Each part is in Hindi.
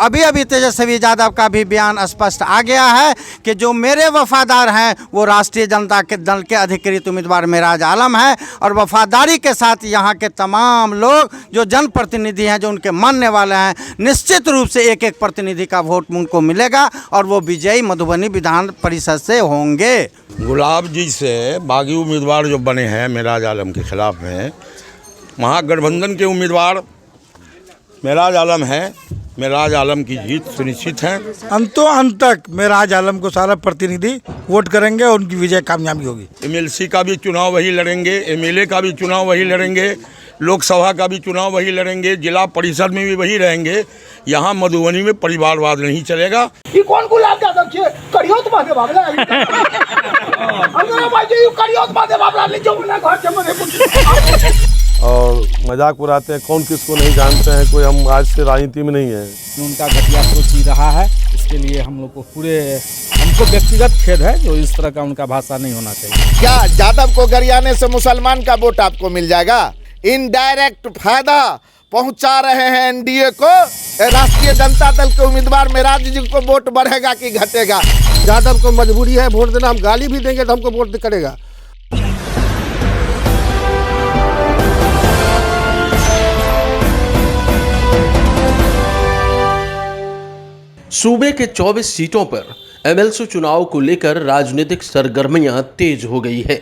अभी अभी तेजस्वी यादव का भी बयान स्पष्ट आ गया है कि जो मेरे वफादार हैं वो राष्ट्रीय जनता के दल के अधिकृत उम्मीदवार मेराज आलम है, और वफादारी के साथ यहाँ के तमाम लोग जो जनप्रतिनिधि हैं, जो उनके मानने वाले हैं, निश्चित रूप से एक एक प्रतिनिधि का वोट उनको मिलेगा और वो विजयी मधुबनी विधान परिषद से होंगे। गुलाब जी से बागी उम्मीदवार जो बने हैं मेराज आलम के खिलाफ में, महागठबंधन के उम्मीदवार मेराज आलम है। मेराज आलम की जीत सुनिश्चित है। अंतों अंत तक मेराज आलम को सारा प्रतिनिधि वोट करेंगे और उनकी विजय कामयाबी होगी। एमएलसी का भी चुनाव वही लड़ेंगे, एमएलए का भी चुनाव वही लड़ेंगे, लोकसभा का भी चुनाव वही लड़ेंगे, जिला परिषद में भी वही रहेंगे। यहाँ मधुबनी में परिवारवाद नहीं चलेगा। ये कौन गुलाब यादव छे करियो तो मादे बाबला अंदर भाई जी करियो तो मादे बाबला ले जो ना घर के मने और मजाक उड़ाते हैं, कौन किसको नहीं जानते हैं, कोई हम आज से राजनीति में नहीं है। उनका घटिया सोच ही रहा है, इसके लिए हम लोग को हमको व्यक्तिगत खेद है जो इस तरह का उनका भाषा नहीं होना चाहिए। क्या यादव को गरियाने से मुसलमान का वोट आपको मिल जाएगा? इनडायरेक्ट फायदा पहुंचा रहे हैं एनडीए को। राष्ट्रीय जनता दल के उम्मीदवार मेराज जी को वोट बढ़ेगा कि घटेगा? यादव को मजबूरी है वोट देना, हम गाली भी देंगे तो हमको वोट करेगा। सूबे के 24 सीटों पर एमएलसी चुनाव को लेकर राजनीतिक सरगर्मियां तेज हो गई है।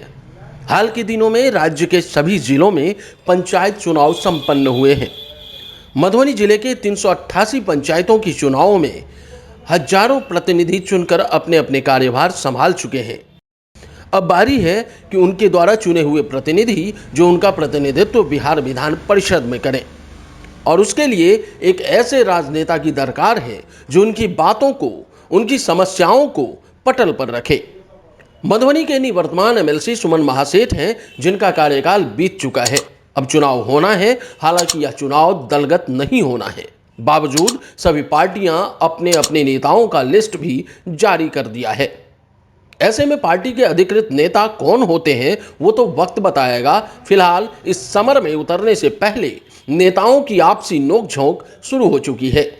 हाल के दिनों में राज्य के सभी जिलों में पंचायत चुनाव संपन्न हुए हैं। मधुबनी जिले के 388 पंचायतों की चुनावों में हजारों प्रतिनिधि चुनकर अपने अपने कार्यभार संभाल चुके हैं। अब बारी है कि उनके द्वारा चुने हुए प्रतिनिधि जो उनका प्रतिनिधित्व बिहार विधान परिषद में करें, और उसके लिए एक ऐसे राजनेता की दरकार है जो उनकी बातों को, उनकी समस्याओं को पटल पर रखे। मधुबनी के निवर्तमान एमएलसी सुमन महासेठ हैं, जिनका कार्यकाल बीत चुका है। अब चुनाव होना है, हालांकि यह चुनाव दलगत नहीं होना है। बावजूद सभी पार्टियां अपने अपने नेताओं का लिस्ट भी जारी कर दिया है। ऐसे में पार्टी के अधिकृत नेता कौन होते हैं वो तो वक्त बताएगा। फिलहाल इस समर में उतरने से पहले नेताओं की आपसी नोकझोंक शुरू हो चुकी है।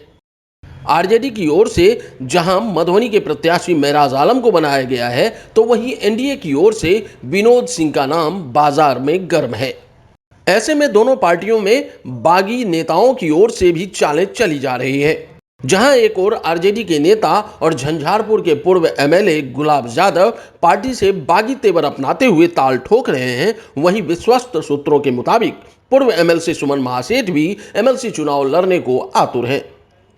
आरजेडी की ओर से जहां मधुबनी के प्रत्याशी मेराज आलम को बनाया गया है, तो वहीं एनडीए की ओर से विनोद सिंह का नाम बाजार में गर्म है। ऐसे में दोनों पार्टियों में बागी नेताओं की ओर से भी चालें चली जा रही है। जहां एक ओर आरजेडी के नेता और झंझारपुर के पूर्व एमएलए गुलाब यादव पार्टी से बागी तेवर अपनाते हुए ताल ठोक रहे हैं, वहीं विश्वस्त सूत्रों के मुताबिक पूर्व एमएलसी सुमन महासेठ भी एमएलसी चुनाव लड़ने को आतुर हैं।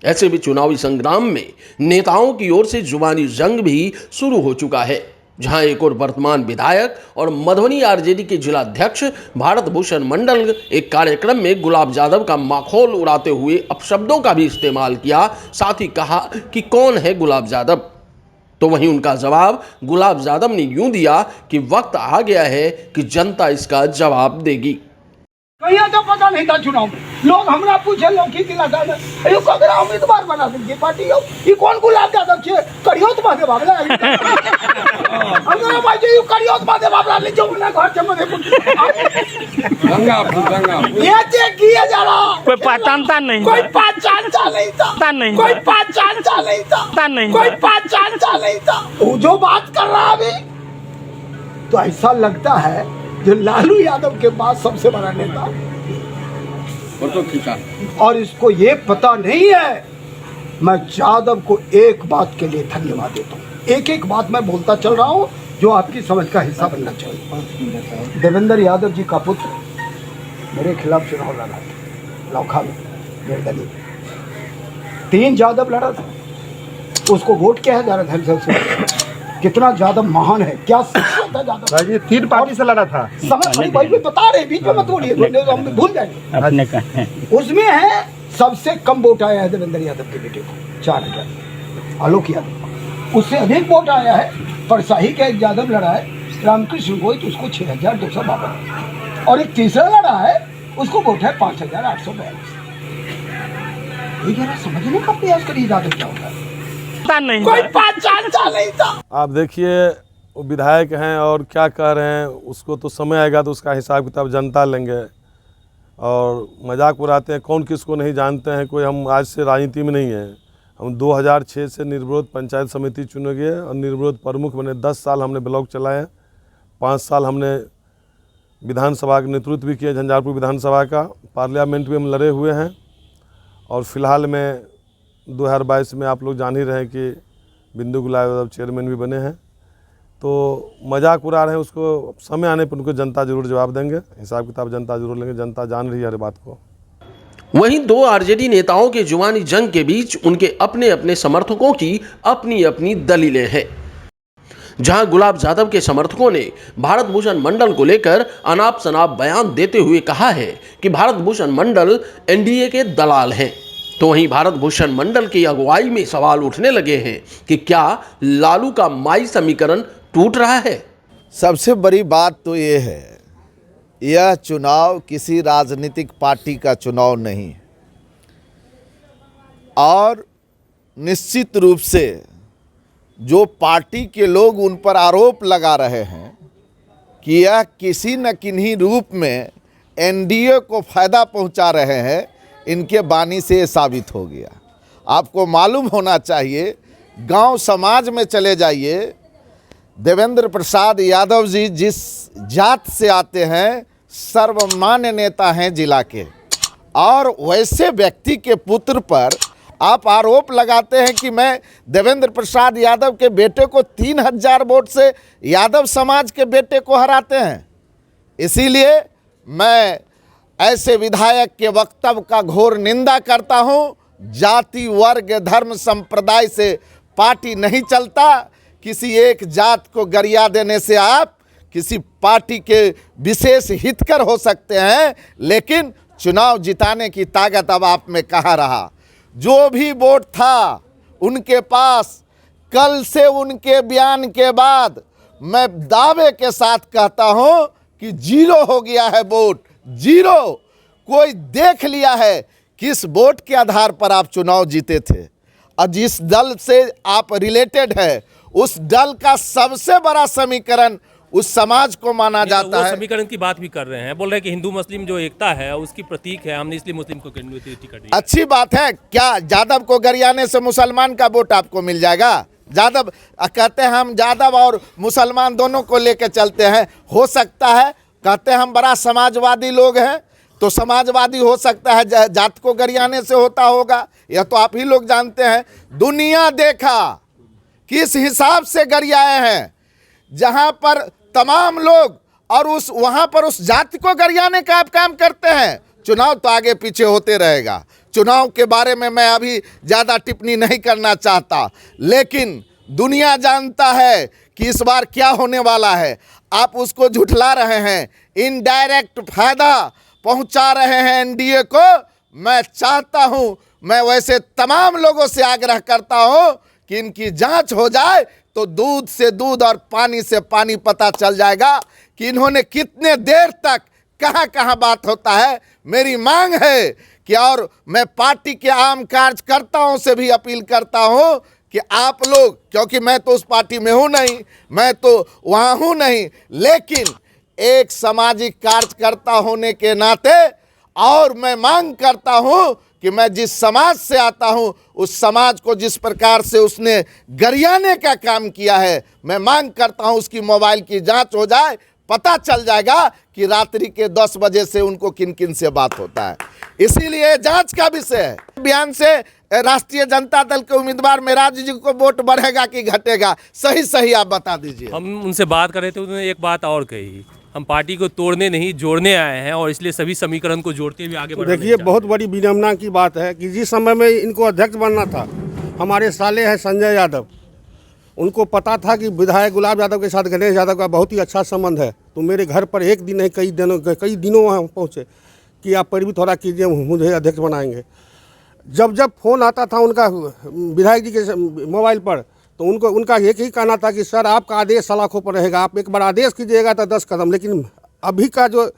ऐसे भी चुनावी संग्राम में नेताओं की ओर से जुबानी जंग भी शुरू हो चुका है, जहां एक और वर्तमान विधायक और मधुबनी आरजेडी के जिलाध्यक्ष भारत भूषण मंडल एक कार्यक्रम में गुलाब यादव का माखौल उड़ाते हुए अपशब्दों का भी इस्तेमाल किया। साथ ही कहा कि कौन है गुलाब यादव, तो वहीं उनका जवाब गुलाब यादव ने यूं दिया कि वक्त आ गया है कि जनता इसका जवाब देगी। कहीं तो पता नहीं था चुनाव में, लोग हमरा पूछे लोग की लगा अयो कगरा उम्मीदवार बना देंगे पार्टी। ये कौन गुलाब यादव छे करियो तो मादे बाबला अंदर भाई जी करियो तो मादे बाबला ले जो ना घर के मने गंगा ये जे किया जा रहा कोई पहचानता नहीं, कोई पहचानता नहीं था, कोई पहचानता नहीं था, कोई पहचानता नहीं था। वो जो बात कर रहा अभी तो ऐसा लगता है जो लालू यादव के बाद सबसे बड़ा नेता फोटो खींचा, और इसको ये पता नहीं है। मैं यादव को एक बात के लिए धन्यवाद देता हूँ। एक एक बात मैं बोलता चल रहा हूँ जो आपकी समझ का हिस्सा बनना चाहिए। देवेंद्र यादव जी का पुत्र मेरे खिलाफ चुनाव लड़ा था लौखा में, निर्दलीय 3 यादव लड़ा था, उसको वोट किया है जा रहा था। कितना यादव महान है, क्या था यादव भाई 3 पार्टी से लड़ा था। समझ भाई बता रहे बीच में मत बोलिए, हम भूल जाएंगे। उसमें है सबसे कम वोट आया है देवेंद्र यादव के बेटे को 4000, आलोक यादव। उससे अधिक वोट आया है परसाही का एक यादव लड़ा है रामकृष्ण गोई, तो उसको 6252, और एक तीसरा लड़ा है उसको वोट है 5842। ये जरा समझने का प्रयास करिए यादव क्या होता है। नहीं, कोई पहचानता नहीं था। आप देखिए वो विधायक हैं और क्या कह रहे हैं, उसको तो समय आएगा तो उसका हिसाब किताब जनता लेंगे। और मजाक उड़ाते हैं, कौन किसको नहीं जानते हैं, कोई हम आज से राजनीति में नहीं है। हम 2006 से निर्विरोध पंचायत समिति चुने गए और निर्विरोध प्रमुख बने। 10 साल हमने ब्लॉक चलाए, 5 साल हमने विधानसभा का नेतृत्व भी किया, झंझारपुर विधानसभा का। पार्लियामेंट में हम लड़े हुए हैं और फिलहाल में 2022 में आप लोग जान ही रहे हैं कि बिंदु गुलाब यादव चेयरमैन भी बने हैं। तो मजाक उड़ा रहे हैं, उसको समय आने पर उनको जनता जरूर जवाब देंगे, हिसाब किताब जनता जरूर लेंगे। जनता जान रही है हर बात को। वहीं दो आरजेडी नेताओं के जुबानी जंग के बीच उनके अपने अपने समर्थकों की अपनी अपनी दलीलें हैं। जहां गुलाब यादव के समर्थकों ने भारत भूषण मंडल को लेकर अनाप शनाप बयान देते हुए कहा है कि भारत भूषण मंडल एनडीए के दलाल हैं, तो वहीं भारत भूषण मंडल की अगुवाई में सवाल उठने लगे हैं कि क्या लालू का माई समीकरण टूट रहा है। सबसे बड़ी बात तो ये है, यह चुनाव किसी राजनीतिक पार्टी का चुनाव नहीं है और निश्चित रूप से जो पार्टी के लोग उन पर आरोप लगा रहे हैं कि यह किसी न किन्हीं रूप में एनडीए को फायदा पहुंचा रहे हैं, इनके बानी से ये साबित हो गया। आपको मालूम होना चाहिए, गांव समाज में चले जाइए, देवेंद्र प्रसाद यादव जी जिस जात से आते हैं सर्वमान्य नेता हैं जिला के, और वैसे व्यक्ति के पुत्र पर आप आरोप लगाते हैं कि मैं देवेंद्र प्रसाद यादव के बेटे को 3000 वोट से यादव समाज के बेटे को हराते हैं। इसीलिए मैं ऐसे विधायक के वक्तव्य का घोर निंदा करता हूं। जाति, वर्ग, धर्म, संप्रदाय से पार्टी नहीं चलता। किसी एक जात को गरिया देने से आप किसी पार्टी के विशेष हितकर हो सकते हैं, लेकिन चुनाव जिताने की ताकत अब आप में कहाँ रहा। जो भी वोट था उनके पास, कल से उनके बयान के बाद मैं दावे के साथ कहता हूं कि 0 हो गया है वोट, 0। कोई देख लिया है किस वोट के आधार पर आप चुनाव जीते थे और जिस दल से आप रिलेटेड है उस दल का सबसे बड़ा समीकरण उस समाज को माना जाता है। समीकरण की बात भी कर रहे हैं, बोल रहे हैं कि हिंदू मुस्लिम जो एकता है उसकी प्रतीक है, हमने इसलिए मुस्लिम को टिकट दिया। अच्छी बात है। क्या यादव को गरियाने से मुसलमान का वोट आपको मिल जाएगा? यादव कहते हैं हम यादव और मुसलमान दोनों को लेकर चलते हैं, हो सकता है। कहते हैं हम बड़ा समाजवादी लोग हैं, तो समाजवादी हो सकता है जात को गरियाने से होता होगा, यह तो आप ही लोग जानते हैं। दुनिया देखा किस हिसाब से गरियाए हैं, जहां पर तमाम लोग और वहां पर उस जाति को गरियाने का आप काम करते हैं। चुनाव तो आगे पीछे होते रहेगा। चुनाव के बारे में मैं अभी ज़्यादा टिप्पणी नहीं करना चाहता, लेकिन दुनिया जानता है कि इस बार क्या होने वाला है। आप उसको झुठला रहे हैं, इनडायरेक्ट फायदा पहुंचा रहे हैं एनडीए को। मैं चाहता हूं, मैं वैसे तमाम लोगों से आग्रह करता हूं कि इनकी जांच हो जाए तो दूध से दूध और पानी से पानी पता चल जाएगा कि इन्होंने कितने देर तक कहां कहां बात होता है। मेरी मांग है कि, और मैं पार्टी के आम कार्यकर्ताओं से भी अपील करता हूं कि आप लोग, क्योंकि मैं तो उस पार्टी में हूं नहीं, मैं तो वहां हूं नहीं, लेकिन एक सामाजिक कार्यकर्ता होने के नाते और मैं मांग करता हूं कि मैं जिस समाज से आता हूं उस समाज को जिस प्रकार से उसने गरियाने का काम किया है, मैं मांग करता हूं उसकी मोबाइल की जांच हो जाए, पता चल जाएगा कि रात्रि के 10 बजे से उनको किन किन से बात होता है। इसीलिए जांच का विषय है। बयान से राष्ट्रीय जनता दल के उम्मीदवार मेराज जी को वोट बढ़ेगा कि घटेगा, सही सही आप बता दीजिए। हम उनसे बात कर रहे थे, उन्होंने एक बात और कही, हम पार्टी को तोड़ने नहीं जोड़ने आए हैं और इसलिए सभी समीकरण को जोड़ते हुए आगे बढ़ना। देखिए, बहुत बड़ी विडम्बना की बात है कि जिस समय में इनको अध्यक्ष बनना था, हमारे साले हैं संजय यादव, उनको पता था कि विधायक गुलाब यादव के साथ गणेश यादव का बहुत ही अच्छा संबंध है, तो मेरे घर पर एक दिन नहीं कई दिनों वहाँ पहुँचे कि आप पर भी थोड़ा कीजिए, मुझे अध्यक्ष बनाएंगे। जब फ़ोन आता था उनका विधायक जी के मोबाइल पर, तो उनका एक ही कहना था कि सर आपका आदेश सलाखों पर रहेगा, आप एक बार आदेश कीजिएगा तो 10 कदम। लेकिन अभी का जो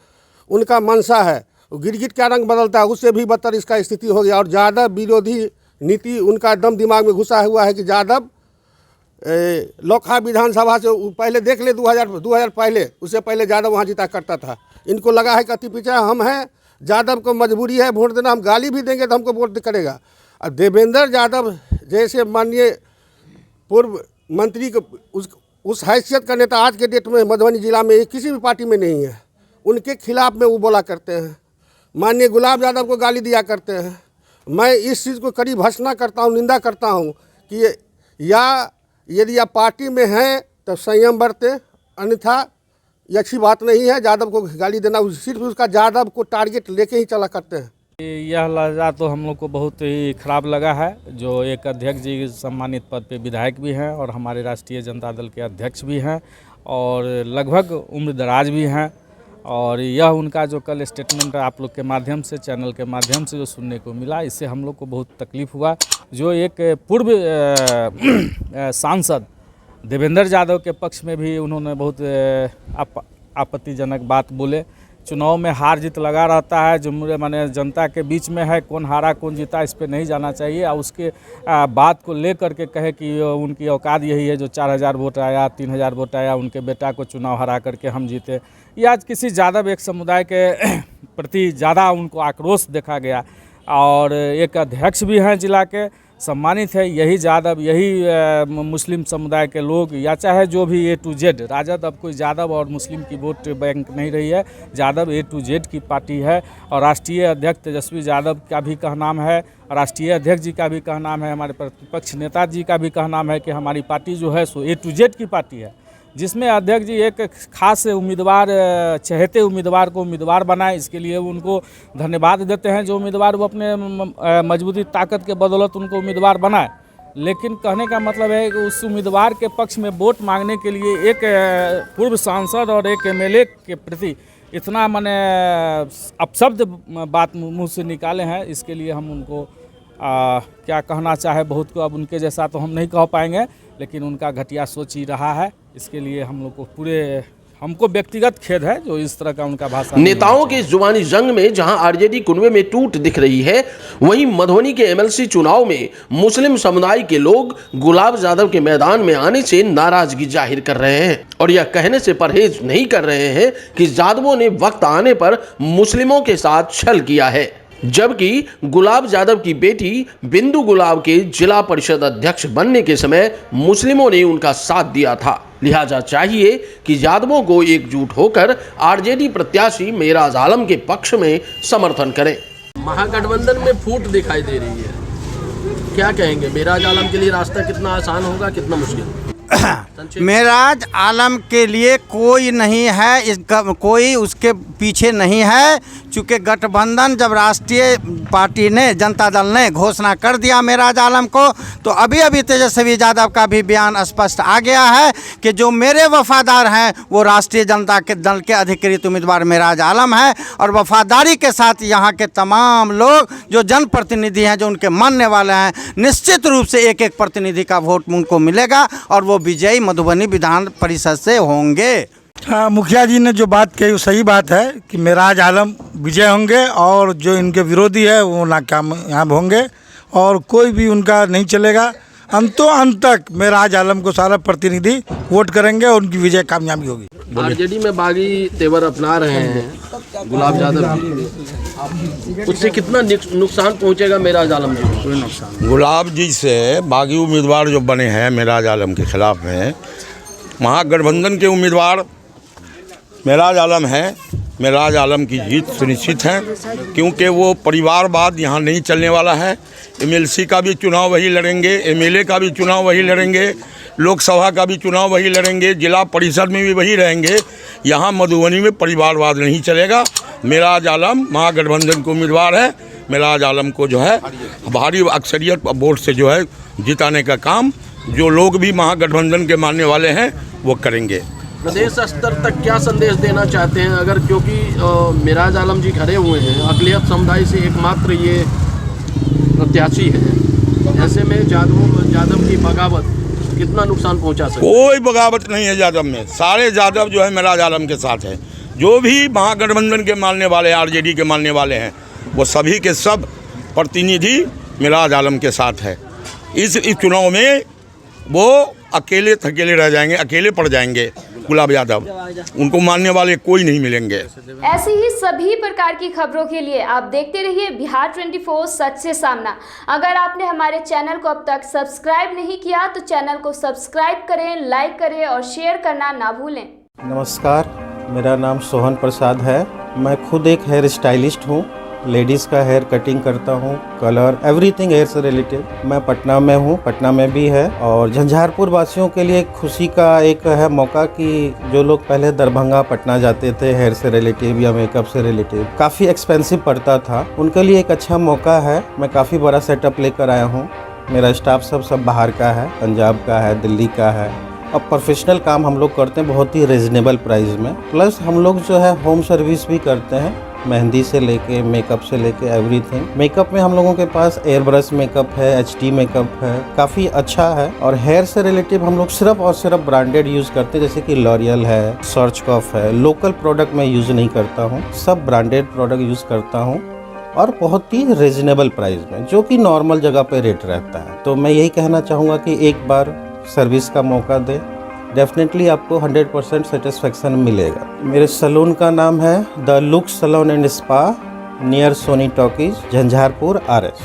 उनका मंशा है, गिरगिट क्या रंग बदलता है, उससे भी बदतर इसका स्थिति हो गया। और यादव विरोधी नीति उनका एकदम दिमाग में घुसा हुआ है कि यादव लोकहा विधानसभा से पहले देख ले 2000 पहले, उससे पहले यादव वहाँ जीता करता था। इनको लगा है कि अति पिछड़ा हम हैं, यादव को मजबूरी है वोट देना, हम गाली भी देंगे तो हमको वोट करेगा। और देवेंद्र यादव जैसे माननीय पूर्व मंत्री को उस हैसियत का नेता आज के डेट में मधुबनी जिला में किसी भी पार्टी में नहीं है। उनके खिलाफ में वो बोला करते हैं, माननीय गुलाब यादव को गाली दिया करते हैं। मैं इस चीज़ को कड़ी भर्त्सना करता हूँ, निंदा करता हूँ कि या यदि आप पार्टी में हैं तो संयम बरतें, अन्यथा ये अच्छी बात नहीं है। यादव को गाली देना सिर्फ उसका यादव को टारगेट लेके ही चला करते हैं। यह लहजा तो हम लोग को बहुत ही खराब लगा है। जो एक अध्यक्ष जी सम्मानित पद पे विधायक भी हैं और हमारे राष्ट्रीय जनता दल के अध्यक्ष भी हैं और लगभग उम्रदराज भी हैं, और यह उनका जो कल स्टेटमेंट आप लोग के माध्यम से, चैनल के माध्यम से जो सुनने को मिला, इससे हम लोग को बहुत तकलीफ़ हुआ। जो एक पूर्व सांसद देवेंद्र यादव के पक्ष में भी उन्होंने बहुत आपत्तिजनक बात बोले। चुनाव में हार जीत लगा रहता है, जो माने जनता के बीच में है, कौन हारा कौन जीता इस पे नहीं जाना चाहिए। और उसके बात को लेकर के कहे कि उनकी औकात यही है, जो 4000 वोट आया, 3000 वोट आया, उनके बेटा को चुनाव हरा करके हम जीते। ये आज किसी यादव एक समुदाय के प्रति ज़्यादा उनको आक्रोश देखा गया। और एक अध्यक्ष भी हैं जिला के, सम्मानित है, यही यादव, यही मुस्लिम समुदाय के लोग, या चाहे जो भी A to Z, राजद अब कोई यादव और मुस्लिम की वोट बैंक नहीं रही है, यादव A to Z की पार्टी है। और राष्ट्रीय अध्यक्ष तेजस्वी यादव का भी कहनाम है, राष्ट्रीय अध्यक्ष जी का भी कहनाम है, हमारे प्रतिपक्ष नेता जी का भी कहनाम है कि हमारी पार्टी जो है सो A to Z की पार्टी है, जिसमें अध्यक्ष जी एक खास उम्मीदवार, चहेते उम्मीदवार को उम्मीदवार बनाए। इसके लिए उनको धन्यवाद देते हैं। जो उम्मीदवार वो अपने मजबूती ताकत के बदौलत उनको उम्मीदवार बनाए, लेकिन कहने का मतलब है कि उस उम्मीदवार के पक्ष में वोट मांगने के लिए एक पूर्व सांसद और एक MLA के प्रति इतना माने अपशब्द बात मुँह से निकाले हैं। इसके लिए हम उनको क्या कहना चाहे, बहुत को अब उनके जैसा तो हम नहीं कह पाएंगे, लेकिन उनका घटिया सोच ही रहा है। इसके लिए हम लोग को हमको व्यक्तिगत खेद है जो इस तरह का उनका भाषण। नेताओं के इस जुबानी जंग में जहां आरजेडी कुनबे में टूट दिख रही है, वहीं मधुबनी के MLC चुनाव में मुस्लिम समुदाय के लोग गुलाब यादव के मैदान में आने से नाराजगी जाहिर कर रहे हैं और यह कहने से परहेज नहीं कर रहे हैं कि यादवों ने वक्त आने पर मुस्लिमों के साथ छल किया है। जबकि गुलाब यादव की बेटी बिंदु गुलाब के जिला परिषद अध्यक्ष बनने के समय मुस्लिमों ने उनका साथ दिया था। लिहाजा चाहिए कि यादवों को एकजुट होकर आरजेडी प्रत्याशी मेराज आलम के पक्ष में समर्थन करें। महागठबंधन में फूट दिखाई दे रही है, क्या कहेंगे? मेराज आलम के लिए रास्ता कितना आसान होगा, कितना मुश्किल? मेराज आलम के लिए कोई नहीं है, इसका कोई उसके पीछे नहीं है। चूँकि गठबंधन जब राष्ट्रीय पार्टी ने, जनता दल ने घोषणा कर दिया मेराज आलम को, तो अभी तेजस्वी यादव का भी बयान स्पष्ट आ गया है कि जो मेरे वफादार हैं वो राष्ट्रीय जनता के दल के अधिकृत उम्मीदवार मेराज आलम है। और वफादारी के साथ यहाँ के तमाम लोग जो जनप्रतिनिधि हैं, जो उनके मानने वाले हैं, निश्चित रूप से एक एक प्रतिनिधि का वोट उनको मिलेगा और वो विजयी मधुबनी विधान परिषद से होंगे। हाँ, मुखिया जी ने जो बात कही वो सही बात है कि मेराज आलम विजय होंगे और जो इनके विरोधी है वो नाकामयाब होंगे और कोई भी उनका नहीं चलेगा। अंतों अंत तक मेराज आलम को सारा प्रतिनिधि वोट करेंगे और उनकी विजय कामयाबी होगी। आरजेडी में बागी तेवर अपना रहे हैं गुलाब यादव जी, उससे कितना नुकसान पहुंचेगा मेराज आलम जी? कोई नुकसान। गुलाब जी से बागी उम्मीदवार जो बने हैं मेराज आलम के खिलाफ में, महागठबंधन के उम्मीदवार मेराज आलम है। मेराज आलम की जीत सुनिश्चित है, क्योंकि वो परिवारवाद यहाँ नहीं चलने वाला है। MLC का भी चुनाव वही लड़ेंगे, MLA का भी चुनाव वही लड़ेंगे, लोकसभा का भी चुनाव वही लड़ेंगे, जिला परिषद में भी वही रहेंगे। यहाँ मधुबनी में परिवारवाद नहीं चलेगा। मेराज आलम महागठबंधन के उम्मीदवार है। मेराज आलम को जो है भारी अक्सरियत वोट से जो है जिताने का काम जो लोग भी महागठबंधन के मानने वाले हैं वो करेंगे। प्रदेश स्तर तक क्या संदेश देना चाहते हैं? अगर क्योंकि मेराज आलम जी खड़े हुए हैं, अक़लियत समुदाय से एकमात्र ये प्रत्याशी है, ऐसे में यादव की बगावत कितना नुकसान पहुंचा सकती है? कोई बगावत नहीं है यादव में। सारे यादव जो है मेराज आलम के साथ है। जो भी महागठबंधन के मानने वाले, आरजेडी के मानने वाले हैं, वो सभी के सब प्रतिनिधि मेराज आलम के साथ है। इस चुनाव में वो अकेले थकेले रह जाएंगे, अकेले पड़ जाएंगे। गुलाब यादव, उनको मानने वाले कोई नहीं मिलेंगे। ऐसी ही सभी प्रकार की खबरों के लिए आप देखते रहिए बिहार 24 सच से सामना। अगर आपने हमारे चैनल को अब तक सब्सक्राइब नहीं किया तो चैनल को सब्सक्राइब करें, लाइक करें और शेयर करना ना भूलें। नमस्कार, मेरा नाम सोहन प्रसाद है। मैं खुद एक हेयर स्टाइलिस्ट हूँ। लेडीज़ का हेयर कटिंग करता हूँ, कलर एवरीथिंग हेयर से रिलेटेड। मैं पटना में हूँ, पटना में भी है। और झंझारपुर वासियों के लिए खुशी का एक है मौका कि जो लोग पहले दरभंगा पटना जाते थे हेयर से रिलेटिव या मेकअप से रिलेटिव, काफ़ी एक्सपेंसिव पड़ता था, उनके लिए एक अच्छा मौका है। मैं काफ़ी बड़ा सेटअप लेकर आया हूँ। मेरा स्टाफ सब बाहर का है, पंजाब का है, दिल्ली का है। अब प्रोफेशनल काम हम लोग करते हैं बहुत ही रिजनेबल प्राइस में। प्लस हम लोग जो है होम सर्विस भी करते हैं, मेहंदी से लेके मेकअप से लेके एवरीथिंग। मेकअप में हम लोगों के पास एयर ब्रश मेकअप है, HD मेकअप है, काफ़ी अच्छा है। और हेयर से रिलेटिव हम लोग सिर्फ और सिर्फ ब्रांडेड यूज़ करते हैं, जैसे कि लॉरियल है, सर्चकॉफ है। लोकल प्रोडक्ट मैं यूज़ नहीं करता हूँ, सब ब्रांडेड प्रोडक्ट यूज़ करता हूँ और बहुत ही रिजनेबल प्राइस में, जो कि नॉर्मल जगह पे रेट रहता है। तो मैं यही कहना चाहूँगा कि एक बार सर्विस का मौका दे, डेफिनेटली आपको 100% सेटिस्फेक्शन मिलेगा। मेरे सैलून का नाम है the look salon and spa, near Soni talkies, Jhanjharpur RS।